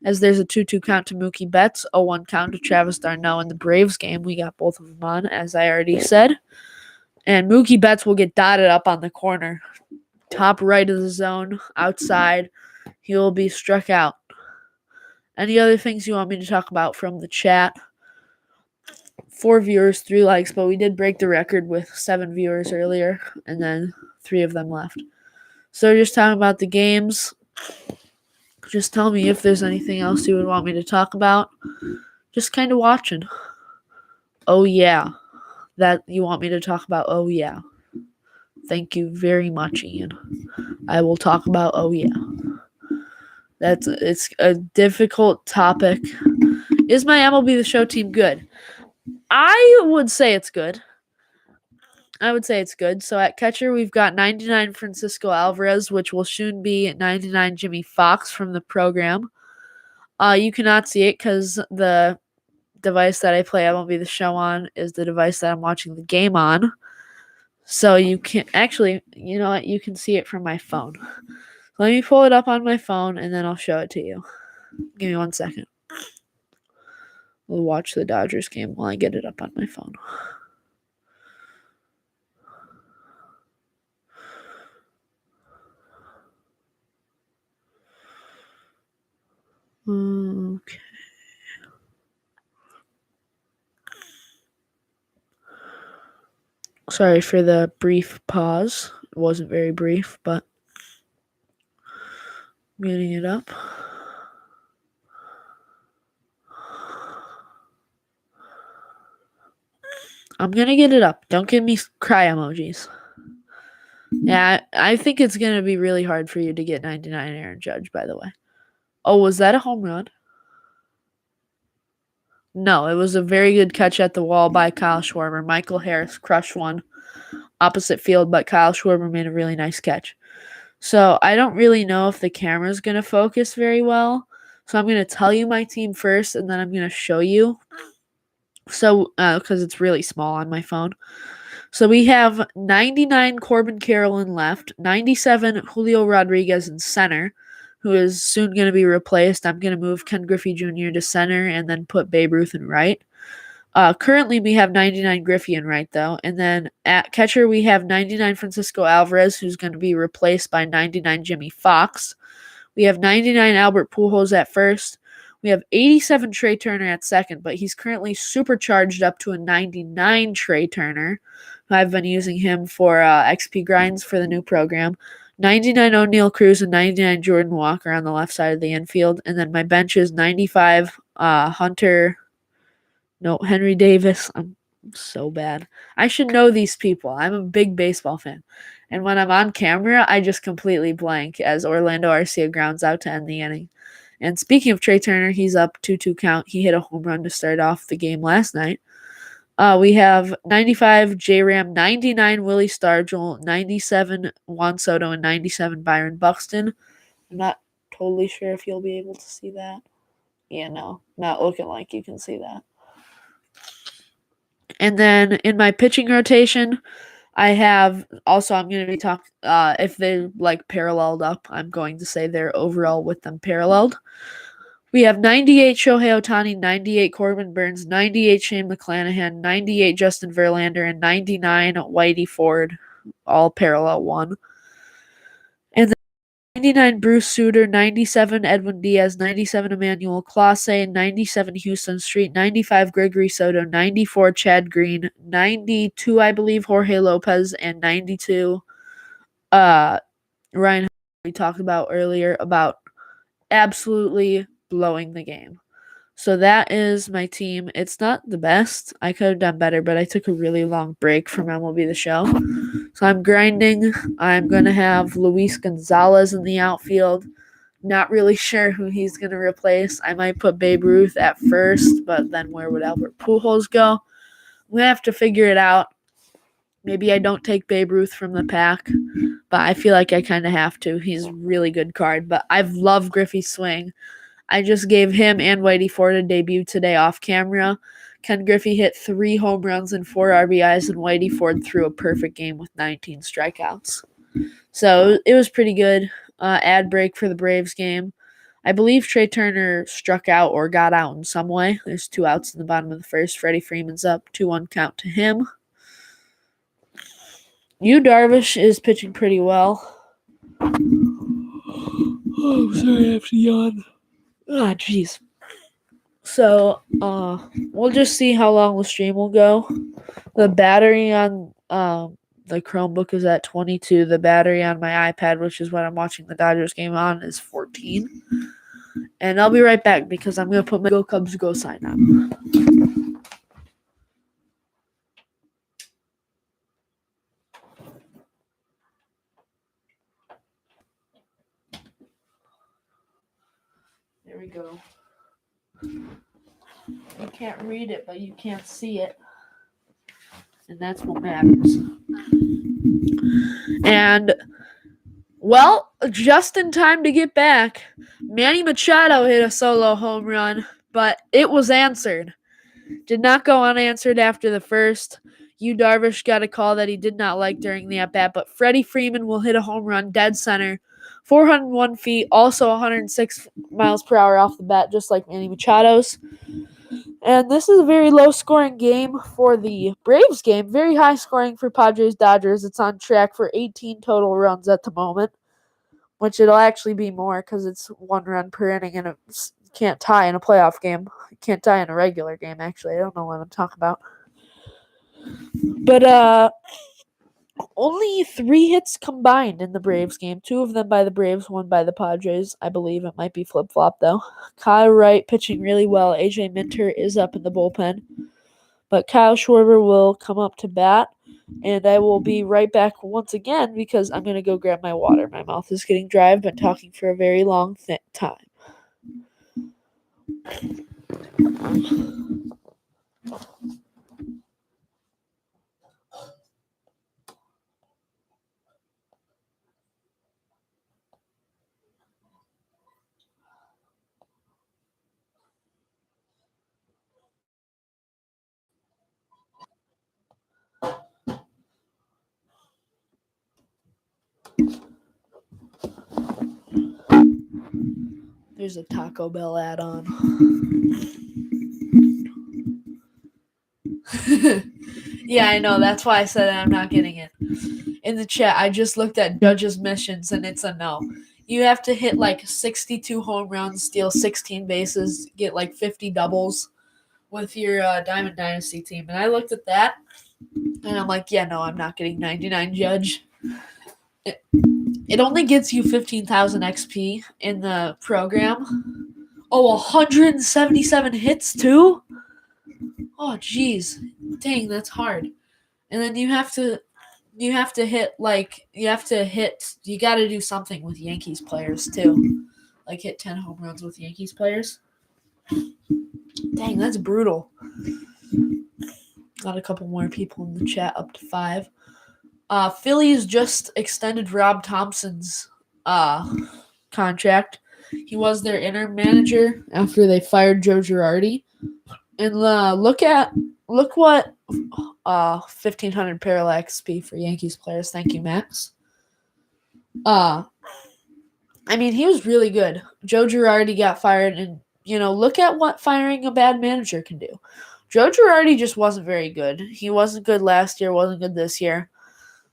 as there's a 2-2 count to Mookie Betts, a 1 count to Travis d'Arnaud in the Braves game. We got both of them on, as I already said. And Mookie Betts will get dotted up on the corner. Top right of the zone, outside. He will be struck out. Any other things you want me to talk about from the chat? 4 viewers, 3 likes, but we did break the record with 7 viewers earlier, and then 3 of them left. So just talking about the games. Just tell me if there's anything else you would want me to talk about. Just kind of watching. Oh yeah. That you want me to talk about? Oh yeah. Thank you very much, Ian. I will talk about oh yeah. It's a difficult topic. Is my MLB The Show team good? I would say it's good. So at catcher, we've got 99 Francisco Alvarez, which will soon be 99 Jimmy Fox from the program. You cannot see it because the device that I play MLB The Show on is the device that I'm watching the game on. So you can actually, you know what? You can see it from my phone. Let me pull it up on my phone, and then I'll show it to you. Give me 1 second. We'll watch the Dodgers game while I get it up on my phone. Okay. Sorry for the brief pause. It wasn't very brief, but I'm getting it up. I'm going to get it up. Don't give me cry emojis. Yeah, I think it's going to be really hard for you to get 99 Aaron Judge, by the way. Oh, was that a home run? No, it was a very good catch at the wall by Kyle Schwarber. Michael Harris crushed one opposite field, but Kyle Schwarber made a really nice catch. So I don't really know if the camera's going to focus very well. So I'm going to tell you my team first, and then I'm going to show you. So, because it's really small on my phone. So we have 99 Corbin Carroll in left, 97 Julio Rodriguez in center, who is soon going to be replaced. I'm going to move Ken Griffey Jr. to center and then put Babe Ruth in right. Currently, we have 99 Griffey in right, though. And then at catcher, we have 99 Francisco Alvarez, who's going to be replaced by 99 Jimmy Fox. We have 99 Albert Pujols at first. We have 87 Trey Turner at second, but he's currently supercharged up to a 99 Trey Turner. I've been using him for XP grinds for the new program. 99 O'Neal Cruz and 99 Jordan Walker on the left side of the infield. And then my bench is 95 Henry Davis. I'm so bad. I should know these people. I'm a big baseball fan. And when I'm on camera, I just completely blank as Orlando Arcia grounds out to end the inning. And speaking of Trey Turner, he's up 2-2 count. He hit a home run to start off the game last night. We have 95 J-Ram, 99 Willie Stargell, 97 Juan Soto, and 97 Byron Buxton. I'm not totally sure if you'll be able to see that. Yeah, no, not looking like you can see that. And then in my pitching rotation, I have also, I'm going to be talking, if they're like paralleled up, I'm going to say they're overall with them paralleled. We have 98 Shohei Ohtani, 98 Corbin Burns, 98 Shane McClanahan, 98 Justin Verlander, and 99 Whitey Ford, all parallel one. And then 99 Bruce Sutter, 97 Edwin Diaz, 97 Emmanuel Clase, 97 Houston Street, 95 Gregory Soto, 94 Chad Green, 92 I believe Jorge Lopez, and 92 Ryan we talked about earlier about absolutely blowing the game. So that is my team. It's not the best. I could have done better, but I took a really long break from MLB The Show. So I'm grinding. I'm going to have Luis Gonzalez in the outfield. Not really sure who he's going to replace. I might put Babe Ruth at first, but then where would Albert Pujols go? We have to figure it out. Maybe I don't take Babe Ruth from the pack, but I feel like I kind of have to. He's a really good card, but I've loved Griffey's swing. I just gave him and Whitey Ford a debut today off camera. Ken Griffey hit 3 home runs and 4 RBIs, and Whitey Ford threw a perfect game with 19 strikeouts. So it was pretty good. Ad break for the Braves game. I believe Trey Turner struck out or got out in some way. There's 2 outs in the bottom of the first. Freddie Freeman's up, 2-1 count to him. Yu Darvish is pitching pretty well. Oh, sorry, I have to yawn. Ah, jeez. So, we'll just see how long the stream will go. The battery on the Chromebook is at 22. The battery on my iPad, which is what I'm watching the Dodgers game on, is 14. And I'll be right back because I'm going to put my Go Cubs Go sign on. There we go. You can't read it, but you can't see it. And that's what matters. And, well, just in time to get back, Manny Machado hit a solo home run, but it was answered. Did not go unanswered after the first. Yu Darvish got a call that he did not like during the at-bat, but Freddie Freeman will hit a home run dead center, 401 feet, also 106 miles per hour off the bat, just like Manny Machado's. And this is a very low-scoring game for the Braves game. Very high scoring for Padres-Dodgers. It's on track for 18 total runs at the moment, which it'll actually be more because it's 1 run per inning, and it can't tie in a playoff game. It can't tie in a regular game, actually. I don't know what I'm talking about. But only 3 hits combined in the Braves game. 2 of them by the Braves, 1 by the Padres. I believe it might be flip-flop, though. Kyle Wright pitching really well. AJ Minter is up in the bullpen. But Kyle Schwarber will come up to bat. And I will be right back once again because I'm going to go grab my water. My mouth is getting dry. I've been talking for a very long time. There's a Taco Bell ad on. Yeah, I know. That's why I said I'm not getting it. In the chat, I just looked at Judge's missions, and it's a no. You have to hit like 62 home runs, steal 16 bases, get like 50 doubles with your Diamond Dynasty team. And I looked at that, and I'm like, yeah, no, I'm not getting 99 Judge. It only gets you 15,000 XP in the program. Oh, 177 hits too? Oh, jeez. Dang, that's hard. And then you have to hit you got to do something with Yankees players too. Like hit 10 home runs with Yankees players. Dang, that's brutal. Got a couple more people in the chat, up to 5. Phillies just extended Rob Thompson's contract. He was their interim manager after they fired Joe Girardi. And look what 1,500 parallax XP for Yankees players. Thank you, Max. I mean, he was really good. Joe Girardi got fired, and look at what firing a bad manager can do. Joe Girardi just wasn't very good. He wasn't good last year, wasn't good this year.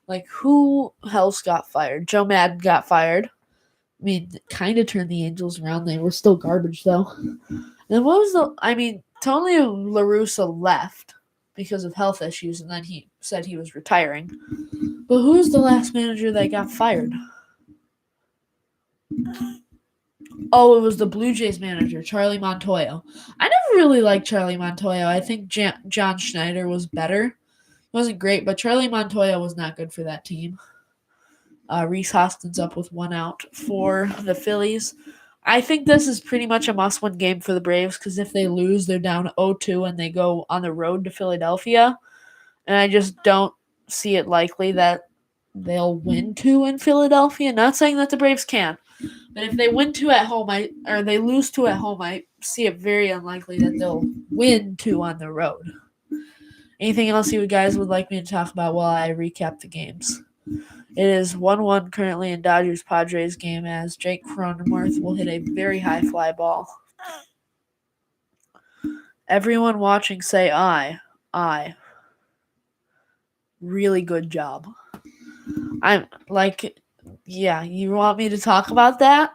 Like, who else got fired? Joe Madden got fired. I mean, kind of turned the Angels around. They were still garbage, though. And Tony La Russa left because of health issues, and then he said he was retiring. But who's the last manager that got fired? Oh, it was the Blue Jays manager, Charlie Montoyo. I never really liked Charlie Montoyo. I think John Schneider was better. wasn't great, but Charlie Montoya was not good for that team. Rhys Hoskins up with 1 out for the Phillies. I think this is pretty much a must-win game for the Braves because if they lose, they're down 0-2 and they go on the road to Philadelphia. And I just don't see it likely that they'll win 2 in Philadelphia. Not saying that the Braves can, but if they win 2 at home, they lose 2 at home, I see it very unlikely that they'll win 2 on the road. Anything else you guys would like me to talk about while I recap the games? It is 1-1 currently in Dodgers-Padres game as Jake Cronenworth will hit a very high fly ball. Everyone watching say aye. Aye. Really good job. I'm like, yeah, you want me to talk about that?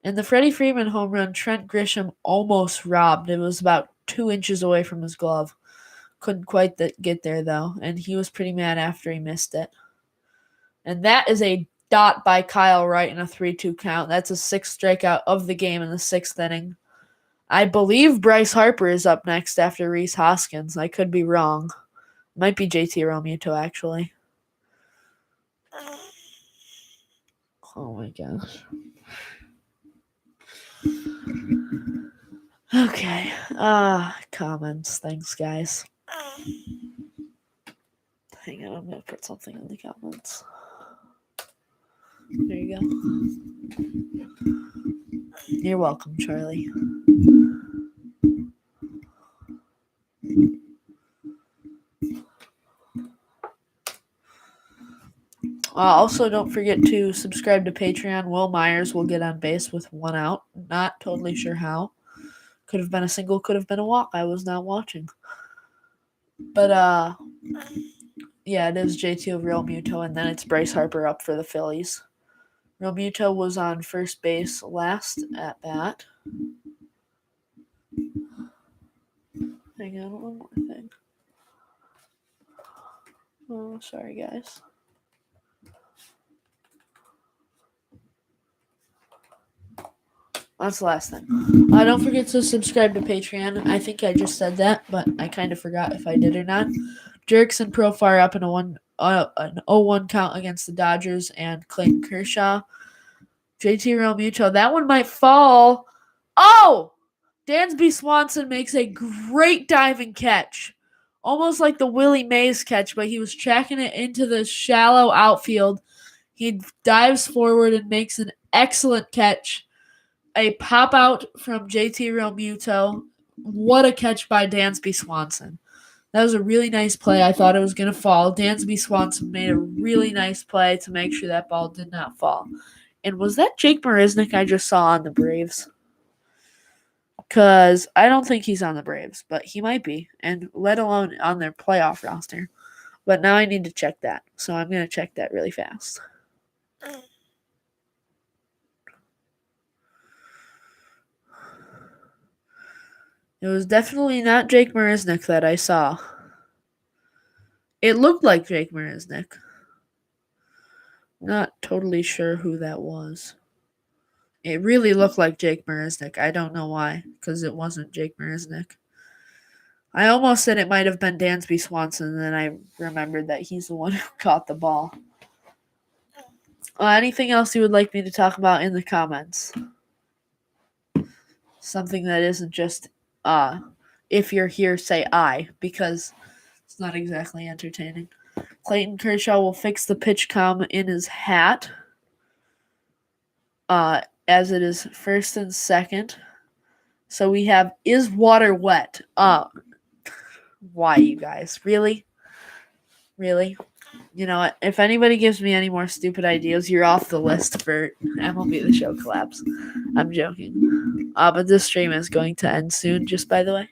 In the Freddie Freeman home run, Trent Grisham almost robbed. It was about 2 inches away from his glove. Couldn't quite get there, though, and he was pretty mad after he missed it. And that is a dot by Kyle Wright in a 3-2 count. That's a 6th strikeout of the game in the 6th inning. I believe Bryce Harper is up next after Rhys Hoskins. I could be wrong. Might be JT Realmuto, actually. Oh my gosh. Okay. Comments. Thanks, guys. Hang on, I'm going to put something in the comments. There you go. You're welcome, Charlie. Also, don't forget to subscribe to Patreon. Will Myers will get on base with 1 out. Not totally sure how. Could have been a single, could have been a walk. I was not watching. But, yeah, it is JT Realmuto, and then it's Bryce Harper up for the Phillies. Realmuto was on first base last at bat. Hang on, one more thing. Oh, sorry, guys. That's the last thing. Don't forget to subscribe to Patreon. I think I just said that, but I kind of forgot if I did or not. Jerks and Profar up in an 0-1 count against the Dodgers and Clayton Kershaw. JT Realmuto, that one might fall. Oh! Dansby Swanson makes a great diving catch. Almost like the Willie Mays catch, but he was tracking it into the shallow outfield. He dives forward and makes an excellent catch. A pop out from JT Realmuto. What a catch by Dansby Swanson. That was a really nice play. I thought it was going to fall. Dansby Swanson made a really nice play to make sure that ball did not fall. And was that Jake Marisnick I just saw on the Braves? Because I don't think he's on the Braves, but he might be, and let alone on their playoff roster. But now I need to check that, so I'm going to check that really fast. It was definitely not Jake Marisnick that I saw. It looked like Jake Marisnick. Not totally sure who that was. It really looked like Jake Marisnick. I don't know why, because it wasn't Jake Marisnick. I almost said it might have been Dansby Swanson, and then I remembered that he's the one who caught the ball. Anything else you would like me to talk about in the comments? Something that isn't just, if you're here, say I, because it's not exactly entertaining. Clayton Kershaw will fix the pitch com in his hat, as it is first and second. So we have, is water wet? Why, you guys? Really? Really? You know what? If anybody gives me any more stupid ideas, you're off the list for MLB The Show collabs. I'm joking. But this stream is going to end soon, just by the way.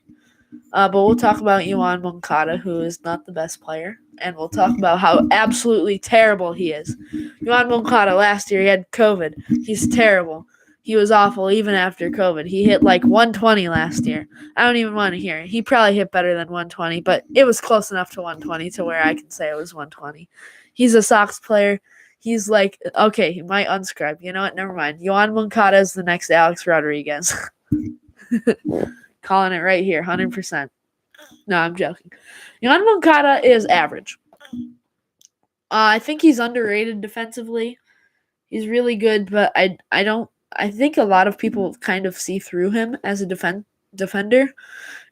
But we'll talk about Yoan Moncada, who is not the best player. And we'll talk about how absolutely terrible he is. Yoan Moncada, last year, he had COVID. He's terrible. He was awful even after COVID. He hit like 120 last year. I don't even want to hear it. He probably hit better than 120, but it was close enough to 120 to where I can say it was 120. He's a Sox player. He's like, okay, he might unscribe. You know what? Never mind. Yoan Moncada is the next Alex Rodriguez. Calling it right here, 100%. No, I'm joking. Yohan Moncada is average. I think he's underrated defensively. He's really good, but I think a lot of people kind of see through him as a defender.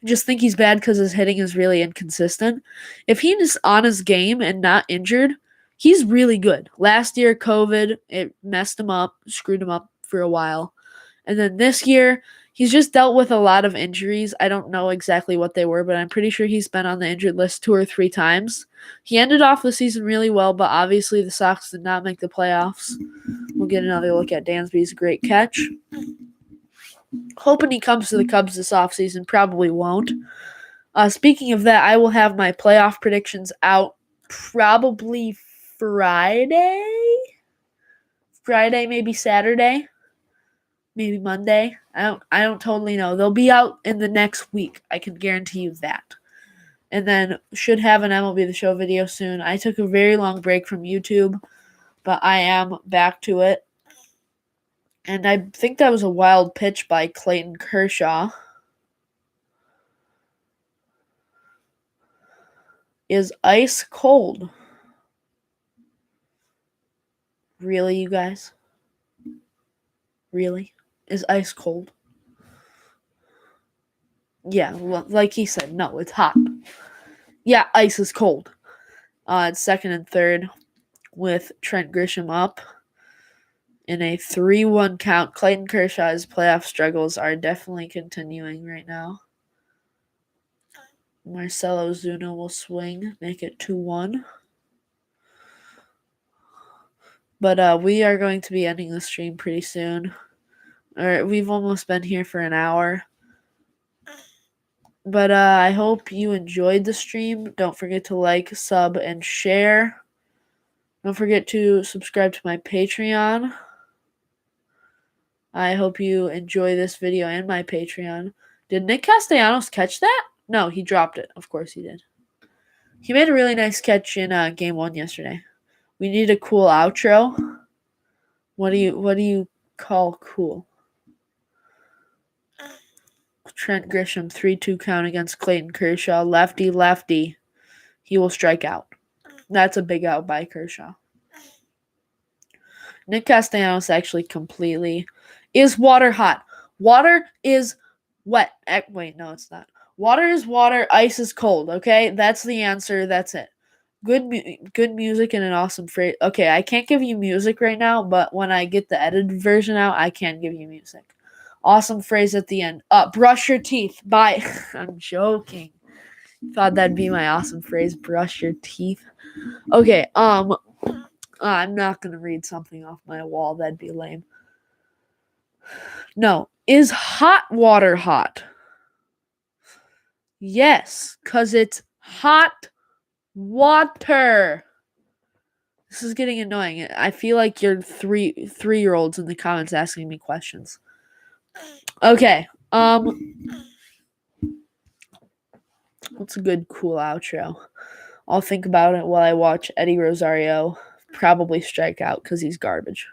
I just think he's bad because his hitting is really inconsistent. If he's on his game and not injured, he's really good. Last year, COVID, it messed him up, screwed him up for a while. And then this year, he's just dealt with a lot of injuries. I don't know exactly what they were, but I'm pretty sure he's been on the injured list 2 or 3 times. He ended off the season really well, but obviously the Sox did not make the playoffs. We'll get another look at Dansby's great catch. Hoping he comes to the Cubs this offseason. Probably won't. Speaking of that, I will have my playoff predictions out probably Friday. Friday, maybe Saturday. Maybe Monday. I don't totally know. They'll be out in the next week. I can guarantee you that. And then should have an MLB The Show video soon. I took a very long break from YouTube, but I am back to it. And I think that was a wild pitch by Clayton Kershaw. Is ice cold? Really, you guys? Really? Is ice cold? Yeah, like he said, no, it's hot. Yeah, ice is cold. It's second and third with Trent Grisham up in a 3-1 count. Clayton Kershaw's playoff struggles are definitely continuing right now. Marcelo Zuna will swing, make it 2-1. But we are going to be ending the stream pretty soon. We've almost been here for an hour. But I hope you enjoyed the stream. Don't forget to like, sub, and share. Don't forget to subscribe to my Patreon. I hope you enjoy this video and my Patreon. Did Nick Castellanos catch that? No, he dropped it. Of course he did. He made a really nice catch in Game 1 yesterday. We need a cool outro. What do you call cool? Trent Grisham, 3-2 count against Clayton Kershaw. Lefty, lefty. He will strike out. That's a big out by Kershaw. Nick Castellanos actually completely... Is water hot? Water is wet. Wait, no, it's not. Water is water. Ice is cold, okay? That's the answer. That's it. Good music and an awesome phrase. Okay, I can't give you music right now, but when I get the edited version out, I can give you music. Awesome phrase at the end. Brush your teeth. Bye. I'm joking. Thought that'd be my awesome phrase. Brush your teeth. Okay, I'm not going to read something off my wall. That'd be lame. No. Is hot water hot? Yes, because it's hot water. This is getting annoying. I feel like you're three-year-olds in the comments asking me questions. Okay. What's a good cool outro? I'll think about it while I watch Eddie Rosario probably strike out because he's garbage.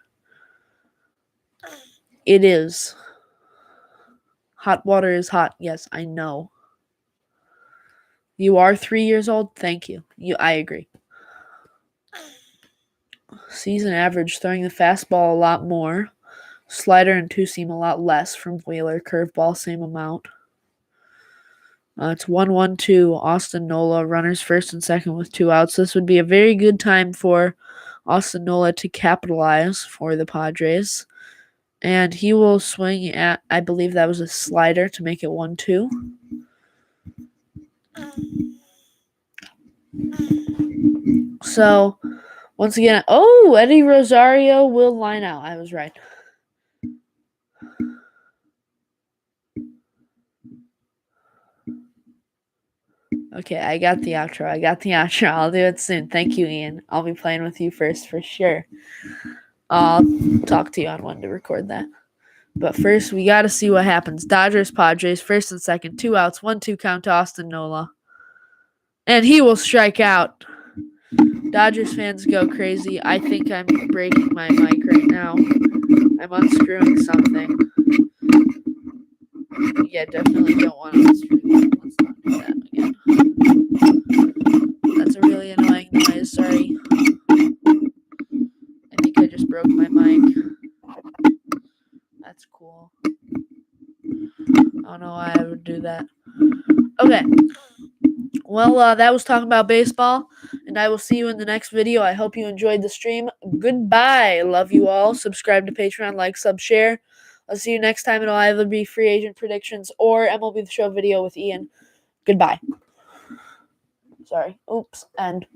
It is. Hot water is hot. Yes, I know. You are 3 years old? Thank you. I agree. Season average, throwing the fastball a lot more. Slider and two-seam a lot less from Wheeler. Curveball, same amount. It's 1-1-2. Austin Nola, runners first and second with 2 outs. This would be a very good time for Austin Nola to capitalize for the Padres. And he will swing at, I believe that was a slider to make it 1-2. So, once again, Eddie Rosario will line out. I was right. Okay, I got the outro. I'll do it soon. Thank you, Ian. I'll be playing with you first for sure. I'll talk to you on when to record that. But first, we got to see what happens. Dodgers, Padres, first and second, 2 outs, 1-2 count to Austin Nola. And he will strike out. Dodgers fans go crazy. I think I'm breaking my mic right now. I'm unscrewing something. Yeah, definitely don't want to unscrew that. Let's not do that again. I don't know why I would do that. Okay. Well, that was talking about baseball, and I will see you in the next video. I hope you enjoyed the stream. Goodbye. Love you all. Subscribe to Patreon, like, sub, share. I'll see you next time. It'll either be free agent predictions or MLB The Show video with Ian. Goodbye. Sorry. Oops. End.